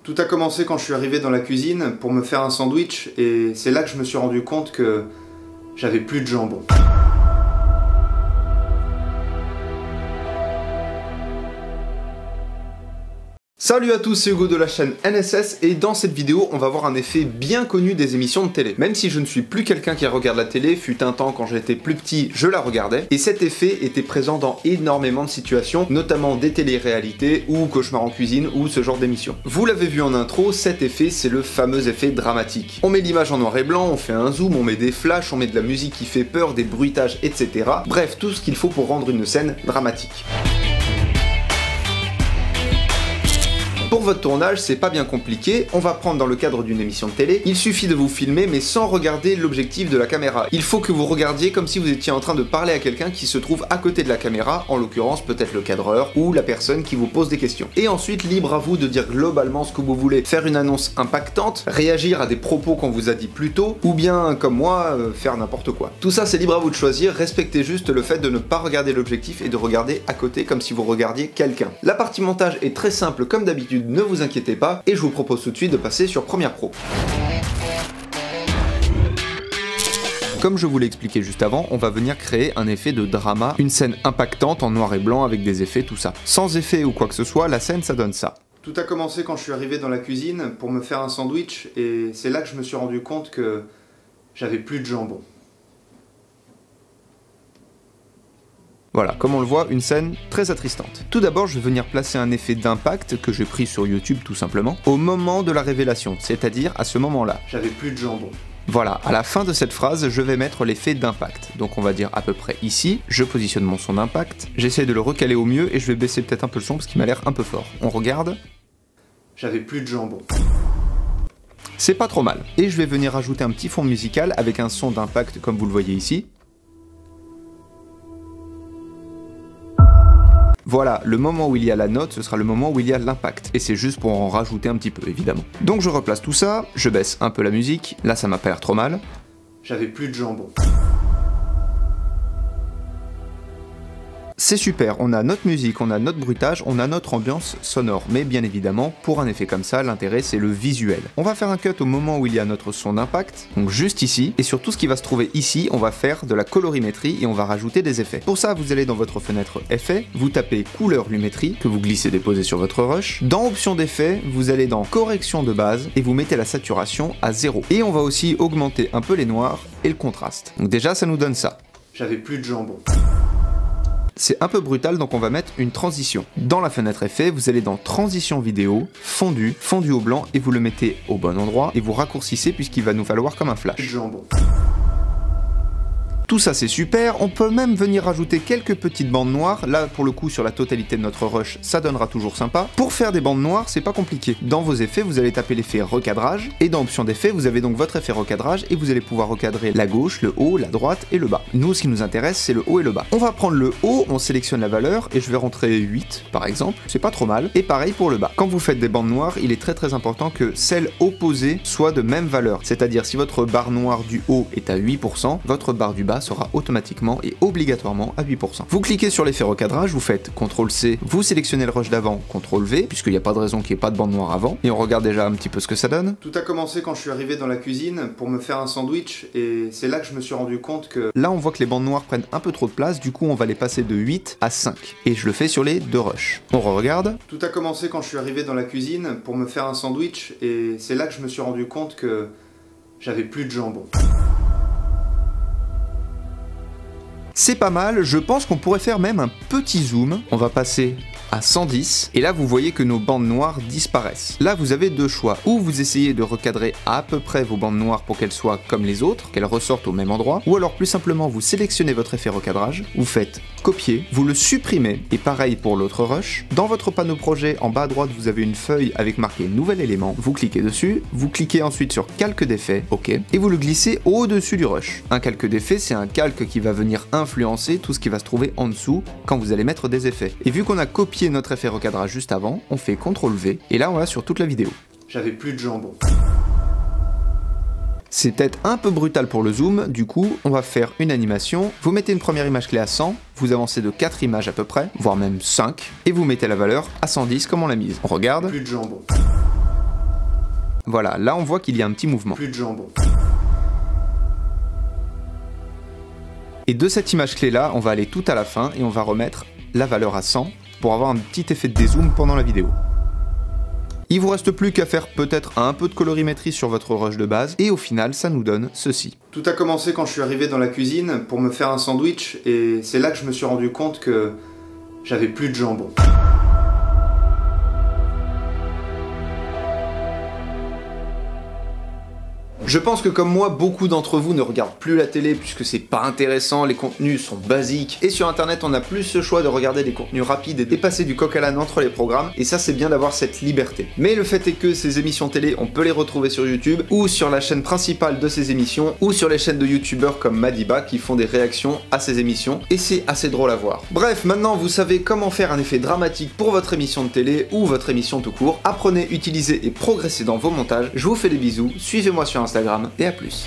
Tout a commencé quand je suis arrivé dans la cuisine pour me faire un sandwich et c'est là que je me suis rendu compte que j'avais plus de jambon. Salut à tous, c'est Hugo de la chaîne NSS et dans cette vidéo on va voir un effet bien connu des émissions de télé. Même si je ne suis plus quelqu'un qui regarde la télé, fut un temps quand j'étais plus petit je la regardais et cet effet était présent dans énormément de situations, notamment des télé-réalités ou Cauchemar en cuisine ou ce genre d'émissions. Vous l'avez vu en intro, cet effet c'est le fameux effet dramatique. On met l'image en noir et blanc, on fait un zoom, on met des flashs, on met de la musique qui fait peur, des bruitages, etc. Bref, tout ce qu'il faut pour rendre une scène dramatique. Pour votre tournage, c'est pas bien compliqué, on va prendre dans le cadre d'une émission de télé, il suffit de vous filmer mais sans regarder l'objectif de la caméra. Il faut que vous regardiez comme si vous étiez en train de parler à quelqu'un qui se trouve à côté de la caméra, en l'occurrence peut-être le cadreur ou la personne qui vous pose des questions. Et ensuite, libre à vous de dire globalement ce que vous voulez. Faire une annonce impactante, réagir à des propos qu'on vous a dit plus tôt, ou bien, comme moi, faire n'importe quoi. Tout ça c'est libre à vous de choisir, respectez juste le fait de ne pas regarder l'objectif et de regarder à côté comme si vous regardiez quelqu'un. La partie montage est très simple comme d'habitude, ne vous inquiétez pas, et je vous propose tout de suite de passer sur Premiere Pro. Comme je vous l'ai expliqué juste avant, on va venir créer un effet de drama, une scène impactante en noir et blanc avec des effets, tout ça. Sans effet ou quoi que ce soit, la scène ça donne ça. Tout a commencé quand je suis arrivé dans la cuisine pour me faire un sandwich, et c'est là que je me suis rendu compte que j'avais plus de jambon. Voilà, comme on le voit, une scène très attristante. Tout d'abord, je vais venir placer un effet d'impact que j'ai pris sur YouTube tout simplement, au moment de la révélation, c'est-à-dire à ce moment-là. J'avais plus de jambon. Voilà, à la fin de cette phrase, je vais mettre l'effet d'impact. Donc on va dire à peu près ici, je positionne mon son d'impact, j'essaie de le recaler au mieux et je vais baisser peut-être un peu le son parce qu'il m'a l'air un peu fort. On regarde. J'avais plus de jambon. C'est pas trop mal. Et je vais venir ajouter un petit fond musical avec un son d'impact comme vous le voyez ici. Voilà, le moment où il y a la note, ce sera le moment où il y a l'impact. Et c'est juste pour en rajouter un petit peu, évidemment. Donc je replace tout ça, je baisse un peu la musique, là ça m'a pas l'air trop mal. J'avais plus de jambon. C'est super, on a notre musique, on a notre bruitage, on a notre ambiance sonore. Mais bien évidemment, pour un effet comme ça, l'intérêt c'est le visuel. On va faire un cut au moment où il y a notre son d'impact, donc juste ici, et sur tout ce qui va se trouver ici, on va faire de la colorimétrie et on va rajouter des effets. Pour ça, vous allez dans votre fenêtre effets, vous tapez couleur lumétrie, que vous glissez déposez sur votre rush. Dans option d'effets, vous allez dans correction de base et vous mettez la saturation à 0. Et on va aussi augmenter un peu les noirs et le contraste. Donc déjà, ça nous donne ça. J'avais plus de jambon. C'est un peu brutal, donc on va mettre une transition. Dans la fenêtre effet, vous allez dans transition vidéo, fondu, fondu au blanc, et vous le mettez au bon endroit, et vous raccourcissez puisqu'il va nous falloir comme un flash. Jambon. Tout ça c'est super, on peut même venir rajouter quelques petites bandes noires, là pour le coup sur la totalité de notre rush ça donnera toujours sympa. Pour faire des bandes noires c'est pas compliqué, dans vos effets vous allez taper l'effet recadrage, et dans option d'effet vous avez donc votre effet recadrage et vous allez pouvoir recadrer la gauche, le haut, la droite et le bas. Nous ce qui nous intéresse c'est le haut et le bas. On va prendre le haut, on sélectionne la valeur et je vais rentrer 8 par exemple, c'est pas trop mal, et pareil pour le bas. Quand vous faites des bandes noires il est très important que celle opposée soit de même valeur, c'est-à-dire si votre barre noire du haut est à 8%, votre barre du bas sera automatiquement et obligatoirement à 8%. Vous cliquez sur l'effet recadrage, vous faites CTRL-C, vous sélectionnez le rush d'avant, CTRL-V, puisqu'il n'y a pas de raison qu'il n'y ait pas de bande noire avant, et on regarde déjà un petit peu ce que ça donne. Tout a commencé quand je suis arrivé dans la cuisine pour me faire un sandwich, et c'est là que je me suis rendu compte que... Là on voit que les bandes noires prennent un peu trop de place, du coup on va les passer de 8 à 5, et je le fais sur les deux rushs. On regarde. Tout a commencé quand je suis arrivé dans la cuisine pour me faire un sandwich, et c'est là que je me suis rendu compte que j'avais plus de jambon. C'est pas mal, je pense qu'on pourrait faire même un petit zoom. On va passer à 110, et là vous voyez que nos bandes noires disparaissent. Là vous avez deux choix, ou vous essayez de recadrer à peu près vos bandes noires pour qu'elles soient comme les autres, qu'elles ressortent au même endroit, ou alors plus simplement vous sélectionnez votre effet recadrage, vous faites copier, vous le supprimez, et pareil pour l'autre rush. Dans votre panneau projet, en bas à droite vous avez une feuille avec marqué nouvel élément, vous cliquez dessus, vous cliquez ensuite sur calque d'effet, ok, et vous le glissez au-dessus du rush. Un calque d'effet c'est un calque qui va venir influencer tout ce qui va se trouver en dessous quand vous allez mettre des effets. Et vu qu'on a copié notre effet recadrage juste avant, on fait CTRL-V, et là on l'a sur toute la vidéo. J'avais plus de jambon. C'est peut-être un peu brutal pour le zoom, du coup on va faire une animation, vous mettez une première image clé à 100, vous avancez de 4 images à peu près, voire même 5, et vous mettez la valeur à 110 comme on l'a mise. On regarde. Plus de jambon. Voilà, là on voit qu'il y a un petit mouvement. Plus de jambon. Et de cette image clé là, on va aller tout à la fin et on va remettre la valeur à 100 pour avoir un petit effet de dézoom pendant la vidéo. Il vous reste plus qu'à faire peut-être un peu de colorimétrie sur votre rush de base, et au final ça nous donne ceci. Tout a commencé quand je suis arrivé dans la cuisine pour me faire un sandwich, et c'est là que je me suis rendu compte que j'avais plus de jambon. Je pense que comme moi, beaucoup d'entre vous ne regardent plus la télé puisque c'est pas intéressant, les contenus sont basiques, et sur internet on a plus ce choix de regarder des contenus rapides et de passer du coq à l'âne entre les programmes, et ça c'est bien d'avoir cette liberté. Mais le fait est que ces émissions télé, on peut les retrouver sur YouTube, ou sur la chaîne principale de ces émissions, ou sur les chaînes de youtubeurs comme Madiba qui font des réactions à ces émissions, et c'est assez drôle à voir. Bref, maintenant vous savez comment faire un effet dramatique pour votre émission de télé, ou votre émission tout court. Apprenez, utilisez et progressez dans vos montages. Je vous fais des bisous, suivez-moi sur Instagram, et à plus.